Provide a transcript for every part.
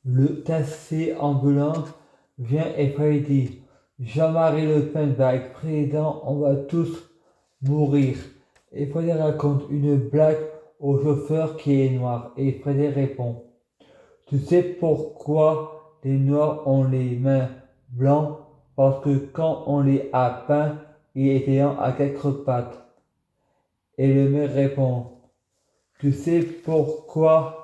Le taxi ambulant vient et Freddy dit: Jean-Marie Le Pen va être président, on va tous mourir. Et Freddy raconte une blague au chauffeur qui est noir. Et Freddy répond: Tu sais pourquoi les noirs ont les mains blanches? Parce que quand on les a peints, ils étaient à quatre pattes. Et le maire répond: Tu sais pourquoi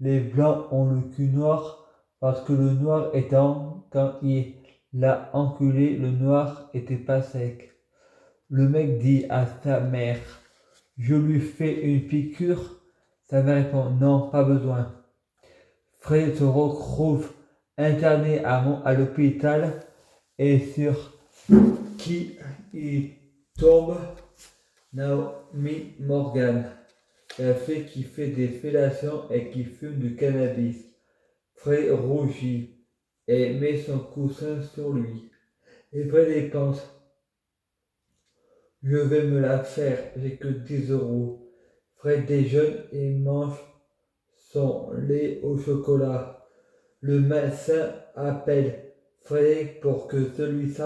les blancs ont le cul noir? Parce que le noir étant, quand il l'a enculé, le noir était pas sec. Le mec dit à sa mère: Je lui fais une piqûre? Sa mère répond: Non, pas besoin. Fred se retrouve interné à l'hôpital et sur qui il tombe? Naomi Morgan, la fille qui fait des fellations et qui fume du cannabis. Fred rougit et met son coussin sur lui. Et Fred pense: Je vais me la faire, j'ai que 10 €. Fred déjeune et mange son lait au chocolat. Le médecin appelle Frédéric pour que celui-ci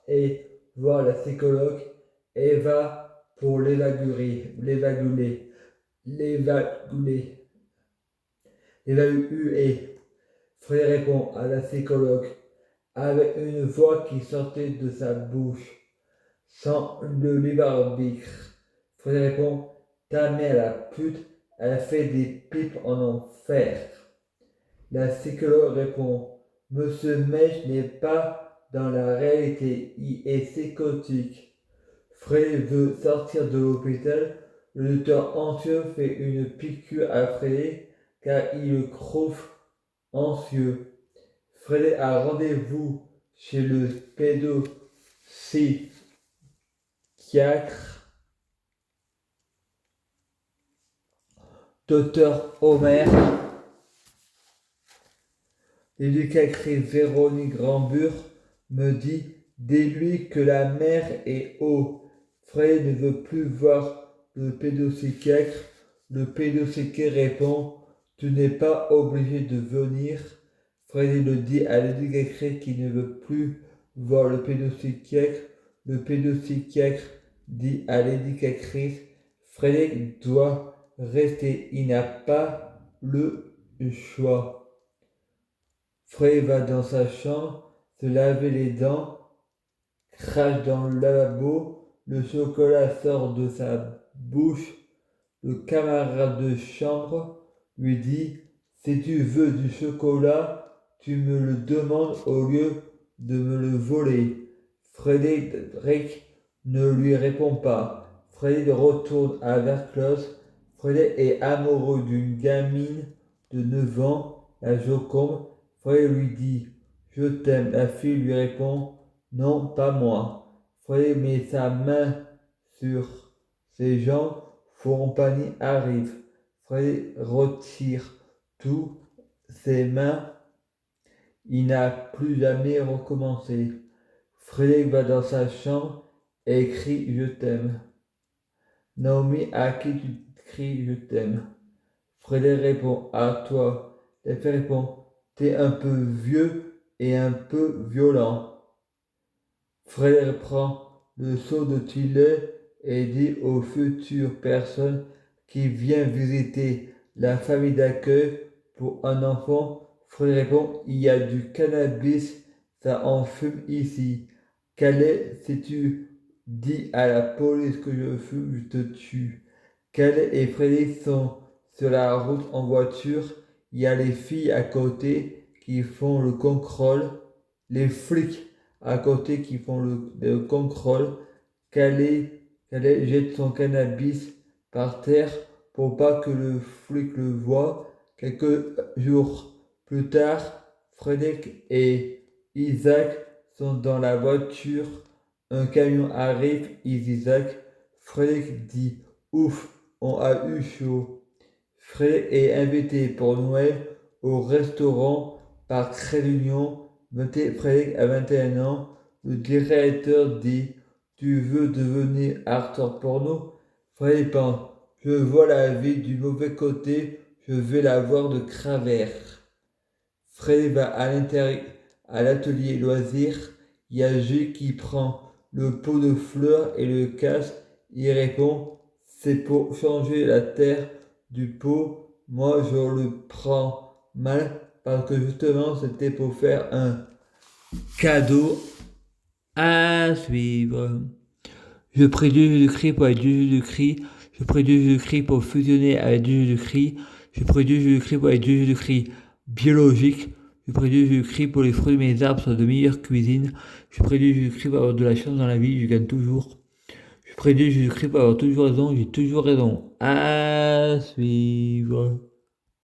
aille voir la psychologue et va pour l'évaluer. Frédéric répond à la psychologue avec une voix qui sortait de sa bouche, sans le libre arbitre. Frédéric répond: Ta mère la pute, elle fait des pipes en enfer. La psychologue répond: Monsieur Mèche n'est pas dans la réalité, il est psychotique. Fred veut sortir de l'hôpital. Le docteur anxieux fait une piqûre à Fred car il le trouve anxieux. Fred a rendez-vous chez le pédopsychiatre. Docteur Homer. L'éducatrice Véronique Grambure me dit: Dis-lui que la mer est haut. Fred ne veut plus voir le pédopsychiatre. Le pédopsychiatre répond: Tu n'es pas obligé de venir. Fred le dit à l'éducatrice qui ne veut plus voir le pédopsychiatre. Le pédopsychiatre dit à l'éducatrice: Frédéric doit rester, il n'a pas le choix. Fred va dans sa chambre, se laver les dents, crache dans le lavabo, le chocolat sort de sa bouche. Le camarade de chambre lui dit: Si tu veux du chocolat, tu me le demandes au lieu de me le voler. Frédéric ne lui répond pas. Frédéric retourne à Verclose. Frédéric est amoureux d'une gamine de 9 ans, la Joconde. Frédéric lui dit: Je t'aime. La fille lui répond: Non, pas moi. Frédéric met sa main sur ses jambes. Fourmpagny arrive. Frédéric retire toutes ses mains. Il n'a plus jamais recommencé. Frédéric va dans sa chambre et crie: Je t'aime. Naomi, à qui tu cries je t'aime? Frédéric répond: À toi. La fille répond: T'es un peu vieux et un peu violent. Frédéric prend le seau de Tillet et dit aux futures personnes qui viennent visiter la famille d'accueil pour un enfant. Frédéric répond: Il y a du cannabis, ça en fume ici. Calais, si tu dis à la police que je fume, je te tue. Calais et Frédéric sont sur la route en voiture. Il y a les filles à côté qui font le contrôle, les flics à côté qui font le contrôle. Calais jette son cannabis par terre pour pas que le flic le voie. Quelques jours plus tard, Frédéric et Isaac sont dans la voiture. Un camion arrive, Isaac. Frédéric dit: Ouf, on a eu chaud. Frédéric est invité pour Noël au restaurant par Trait d'Union. Frédéric a 21 ans. Le directeur dit: Tu veux devenir acteur porno? Frédéric pense: Je vois la vie du mauvais côté, je vais la voir de travers. Fred va à l'atelier loisirs. Il y a G qui prend le pot de fleurs et le cache. Il répond, c'est pour changer la terre du pot. Moi, je le prends mal parce que justement, c'était pour faire un cadeau à suivre. Je prie du Jésus-Christ pour être du Jésus-Christ. Je prie du Jésus-Christ pour fusionner avec du Jésus-Christ. Je prie du Jésus-Christ pour être du Jésus-Christ biologique. Je prie du Jésus-Christ pour les fruits de mes arbres soient de meilleure cuisine. Je prie du Jésus-Christ pour avoir de la chance dans la vie, je gagne toujours. Je prie du Jésus-Christ pour avoir toujours raison, j'ai toujours raison. À suivre.